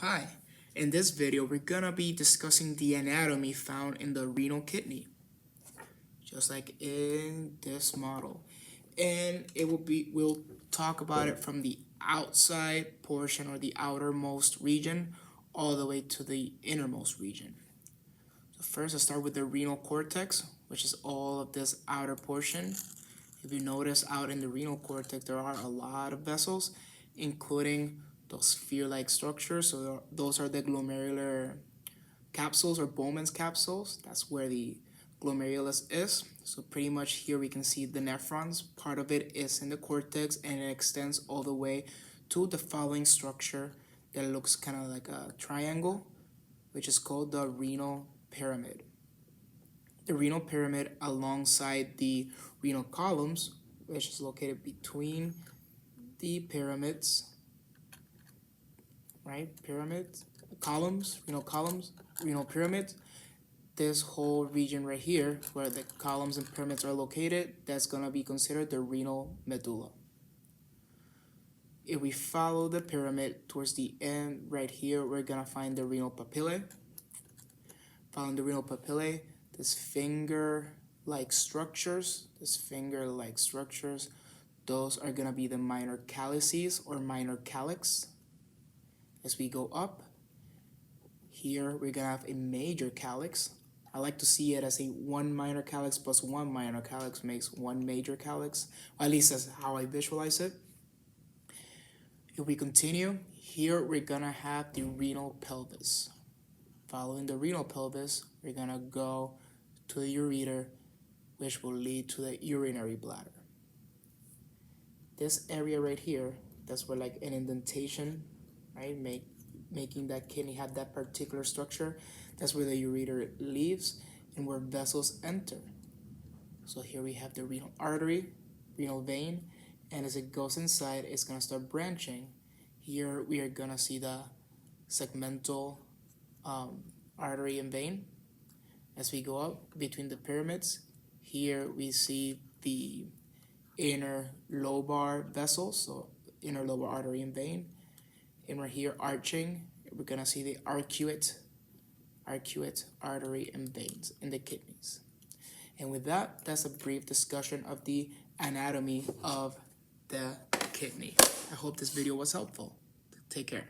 Hi, in this video we're gonna be discussing the anatomy found in the renal kidney, just like in this model. And we'll talk about it from the outside portion or the outermost region all the way to the innermost region. So first, let's start with the renal cortex, which is all of this outer portion. If you notice out in the renal cortex, there are a lot of vessels, including those sphere-like structures. So those are the glomerular capsules or Bowman's capsules. That's where the glomerulus is. So pretty much here we can see the nephrons. Part of it is in the cortex and it extends all the way to the following structure that looks kind of like a triangle, which is called the renal pyramid. The renal pyramid alongside the renal columns, which is located between the pyramids, right? Pyramids, columns, renal pyramids. This whole region right here, where the columns and pyramids are located, that's gonna be considered the renal medulla. If we follow the pyramid towards the end right here, we're gonna find the renal papillae. Following the renal papillae, this finger-like structures, those are gonna be the minor calyces or minor calyx. As we go up, here we're gonna have a major calyx. I like to see it as a one minor calyx plus one minor calyx makes one major calyx, or at least that's how I visualize it. If we continue, here we're gonna have the renal pelvis. Following the renal pelvis, we're gonna go to the ureter, which will lead to the urinary bladder. This area right here, that's where like an indentation, right, making that kidney have that particular structure. That's where the ureter leaves and where vessels enter. So here we have the renal artery, renal vein, and as it goes inside, it's gonna start branching. Here we are gonna see the segmental artery and vein. As we go up between the pyramids, here we see the inner lobar vessels, so inner lobar artery and vein. And we're here arching, we're gonna see the arcuate artery and veins in the kidneys. And with that, that's a brief discussion of the anatomy of the kidney. I hope this video was helpful. Take care.